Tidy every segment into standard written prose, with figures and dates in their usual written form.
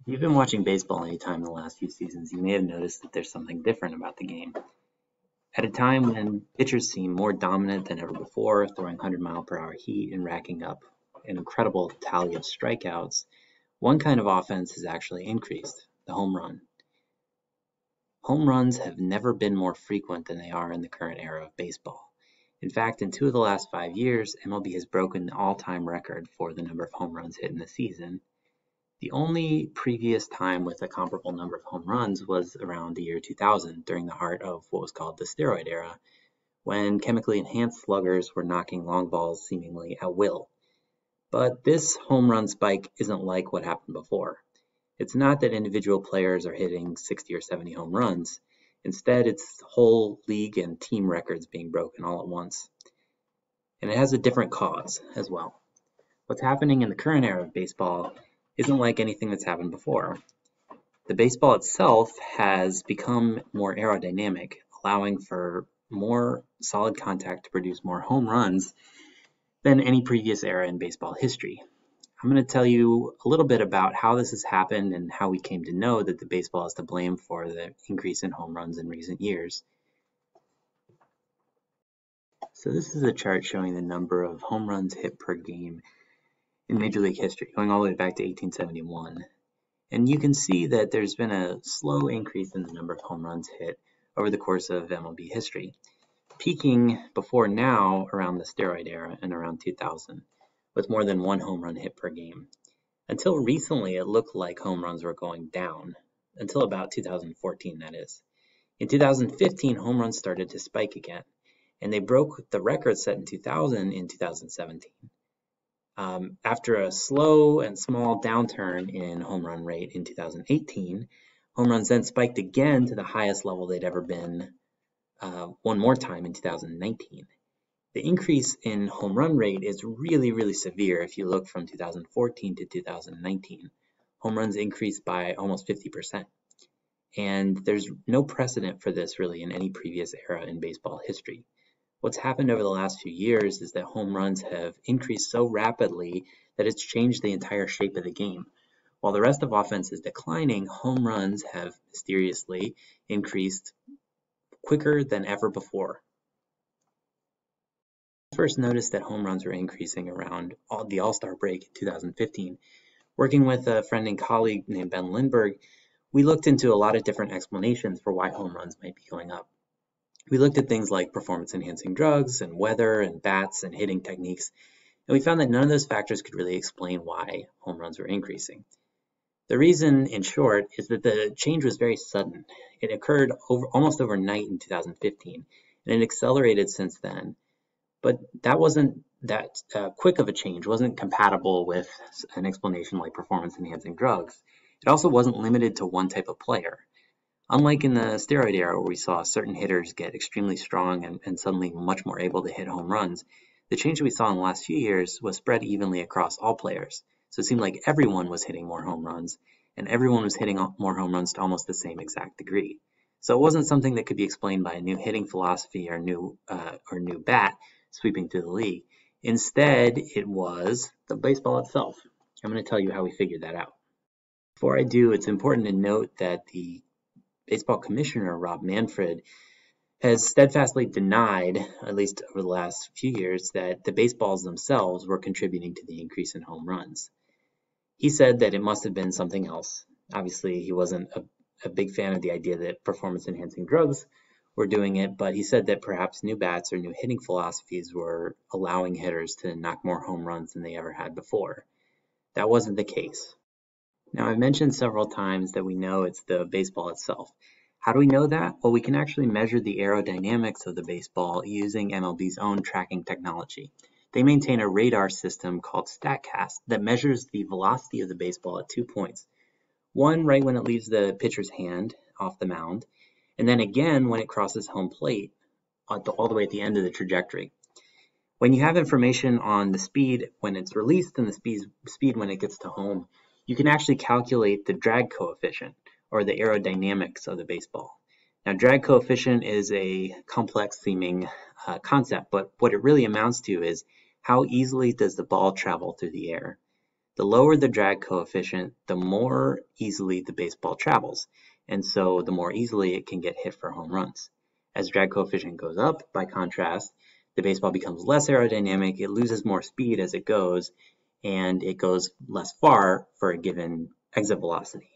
If you've been watching baseball any time in the last few seasons, you may have noticed that there's something different about the game. At a time when pitchers seem more dominant than ever before, throwing 100-mile-per-hour heat and racking up an incredible tally of strikeouts, one kind of offense has actually increased: the home run. Home runs have never been more frequent than they are in the current era of baseball. In fact, in 2 of the last 5 years, MLB has broken the all-time record for the number of home runs hit in a season. The only previous time with a comparable number of home runs was around the year 2000, during the heart of what was called the steroid era, when chemically enhanced sluggers were knocking long balls seemingly at will. But this home run spike isn't like what happened before. It's not that individual players are hitting 60 or 70 home runs. Instead, it's whole league and team records being broken all at once. And it has a different cause as well. What's happening in the current era of baseball isn't like anything that's happened before. The baseball itself has become more aerodynamic, allowing for more solid contact to produce more home runs than any previous era in baseball history. I'm going to tell you a little bit about how this has happened and how we came to know that the baseball is to blame for the increase in home runs in recent years. So this is a chart showing the number of home runs hit per game in Major League history, going all the way back to 1871. And you can see that there's been a slow increase in the number of home runs hit over the course of MLB history, peaking before now around the steroid era and around 2000, with more than 1 home run hit per game. Until recently, it looked like home runs were going down, until about 2014, that is. In 2015, home runs started to spike again, and they broke the record set in 2000 in 2017. After a slow and small downturn in home run rate in 2018, home runs then spiked again to the highest level they'd ever been one more time in 2019. The increase in home run rate is really severe if you look from 2014 to 2019. Home runs increased by almost 50%. And there's no precedent for this really in any previous era in baseball history. What's happened over the last few years is that home runs have increased so rapidly that it's changed the entire shape of the game. While the rest of offense is declining, home runs have mysteriously increased quicker than ever before. I first noticed that home runs were increasing around the All-Star break in 2015. Working with a friend and colleague named Ben Lindbergh, we looked into a lot of different explanations for why home runs might be going up. We looked at things like performance-enhancing drugs and weather and bats and hitting techniques, and we found that none of those factors could really explain why home runs were increasing. The reason, in short, is that the change was very sudden. It occurred almost overnight in 2015, and it accelerated since then. But that wasn't that quick of a change, wasn't compatible with an explanation like performance-enhancing drugs. It also wasn't limited to one type of player. Unlike in the steroid era where we saw certain hitters get extremely strong and suddenly much more able to hit home runs, the change we saw in the last few years was spread evenly across all players. So it seemed like everyone was hitting more home runs, and everyone was hitting more home runs to almost the same exact degree. So it wasn't something that could be explained by a new hitting philosophy or new bat sweeping through the league. Instead, it was the baseball itself. I'm going to tell you how we figured that out. Before I do, it's important to note that the baseball commissioner, Rob Manfred, has steadfastly denied, at least over the last few years, that the baseballs themselves were contributing to the increase in home runs. He said that it must have been something else. Obviously, he wasn't a big fan of the idea that performance-enhancing drugs were doing it, but he said that perhaps new bats or new hitting philosophies were allowing hitters to knock more home runs than they ever had before. That wasn't the case. Now, I've mentioned several times that we know it's the baseball itself. How do we know that? Well, we can actually measure the aerodynamics of the baseball using MLB's own tracking technology. They maintain a radar system called StatCast that measures the velocity of the baseball at 2 points. One right when it leaves the pitcher's hand off the mound, and then again when it crosses home plate all the way at the end of the trajectory. When you have information on the speed when it's released and the speed when it gets to home, you can actually calculate the drag coefficient, or the aerodynamics of the baseball. Now, drag coefficient is a complex seeming concept, but what it really amounts to is how easily does the ball travel through the air. The lower the drag coefficient, the more easily the baseball travels, and so the more easily it can get hit for home runs. As drag coefficient goes up, by contrast, the baseball becomes less aerodynamic, it loses more speed as it goes, and it goes less far for a given exit velocity.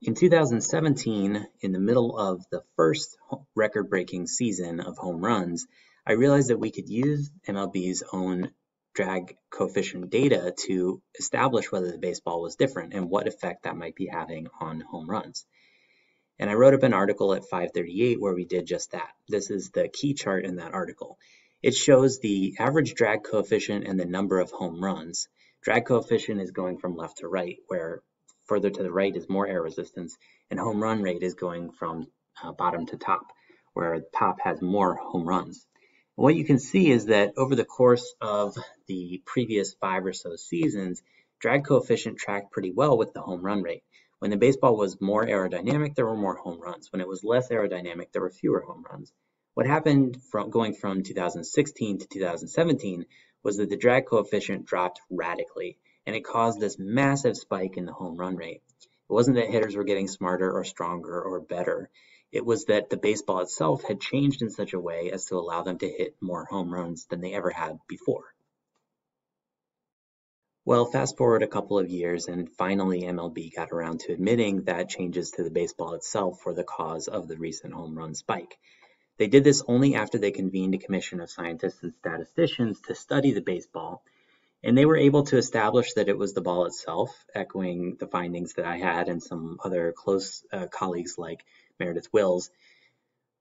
In 2017, in the middle of the first record-breaking season of home runs, I realized that we could use MLB's own drag coefficient data to establish whether the baseball was different and what effect that might be having on home runs. And I wrote up an article at 538 where we did just that. This is the key chart in that article. It shows the average drag coefficient and the number of home runs. Drag coefficient is going from left to right, where further to the right is more air resistance, and home run rate is going from bottom to top, where top has more home runs. And what you can see is that over the course of the previous 5 or so seasons, drag coefficient tracked pretty well with the home run rate. When the baseball was more aerodynamic, there were more home runs. When it was less aerodynamic, there were fewer home runs. What happened going from 2016 to 2017 was that the drag coefficient dropped radically, and it caused this massive spike in the home run rate. It wasn't that hitters were getting smarter or stronger or better. It was that the baseball itself had changed in such a way as to allow them to hit more home runs than they ever had before. Well, fast forward a couple of years, and finally MLB got around to admitting that changes to the baseball itself were the cause of the recent home run spike. They did this only after they convened a commission of scientists and statisticians to study the baseball, and they were able to establish that it was the ball itself, echoing the findings that I had and some other close colleagues like Meredith Wills.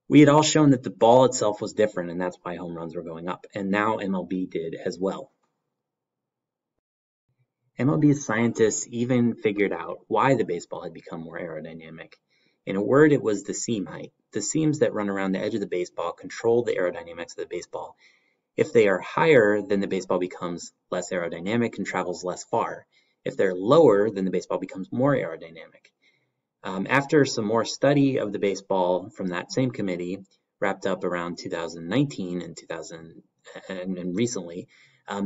We had all shown that the ball itself was different, and that's why home runs were going up, and now MLB did as well. MLB's scientists even figured out why the baseball had become more aerodynamic. In a word, it was the seam height. The seams that run around the edge of the baseball control the aerodynamics of the baseball. If they are higher, then the baseball becomes less aerodynamic and travels less far. If they're lower, then the baseball becomes more aerodynamic. After some more study of the baseball from that same committee, wrapped up around 2019 and recently,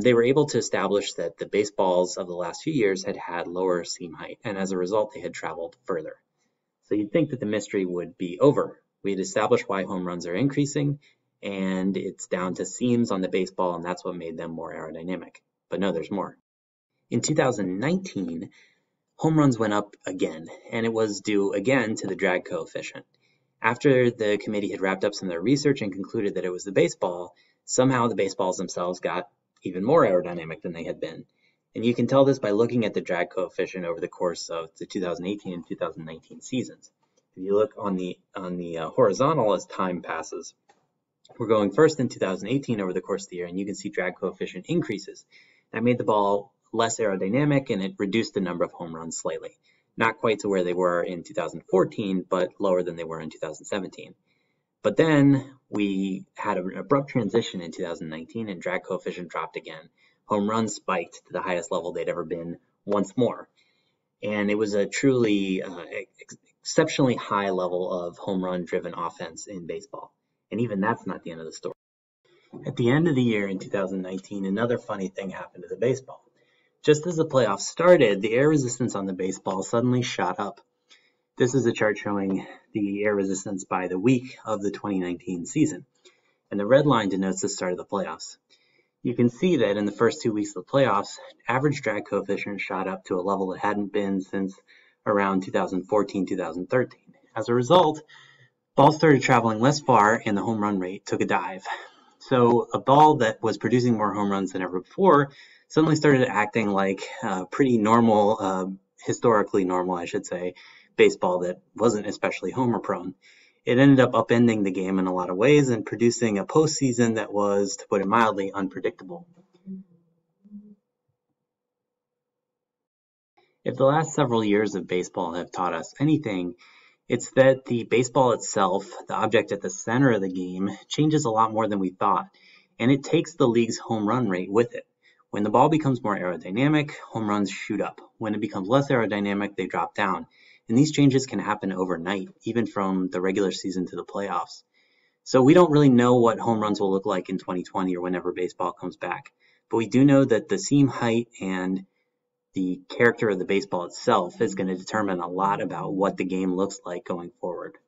they were able to establish that the baseballs of the last few years had had lower seam height, and as a result, they had traveled further. So you'd think that the mystery would be over. We had established why home runs are increasing, and it's down to seams on the baseball, and that's what made them more aerodynamic. But no, there's more. In 2019, home runs went up again, and it was due again to the drag coefficient. After the committee had wrapped up some of their research and concluded that it was the baseball, somehow the baseballs themselves got even more aerodynamic than they had been. And you can tell this by looking at the drag coefficient over the course of the 2018 and 2019 seasons. If you look on the horizontal as time passes, we're going first in 2018 over the course of the year, and you can see drag coefficient increases. That made the ball less aerodynamic, and it reduced the number of home runs slightly. Not quite to where they were in 2014, but lower than they were in 2017. But then we had an abrupt transition in 2019, and drag coefficient dropped again. Home runs spiked to the highest level they'd ever been once more. And it was a truly exceptionally high level of home run driven offense in baseball. And even that's not the end of the story. At the end of the year in 2019, another funny thing happened to the baseball. Just as the playoffs started, the air resistance on the baseball suddenly shot up. This is a chart showing the air resistance by the week of the 2019 season. And the red line denotes the start of the playoffs. You can see that in the first 2 weeks of the playoffs, average drag coefficient shot up to a level it hadn't been since around 2014-2013. As a result, balls started traveling less far and the home run rate took a dive. So a ball that was producing more home runs than ever before suddenly started acting like pretty normal, historically normal, I should say, baseball that wasn't especially homer prone. It ended up upending the game in a lot of ways and producing a postseason that was, to put it mildly, unpredictable. If the last several years of baseball have taught us anything, it's that the baseball itself, the object at the center of the game, changes a lot more than we thought, and it takes the league's home run rate with it. When the ball becomes more aerodynamic, home runs shoot up. When it becomes less aerodynamic, they drop down. And these changes can happen overnight, even from the regular season to the playoffs. So we don't really know what home runs will look like in 2020 or whenever baseball comes back. But we do know that the seam height and the character of the baseball itself is going to determine a lot about what the game looks like going forward.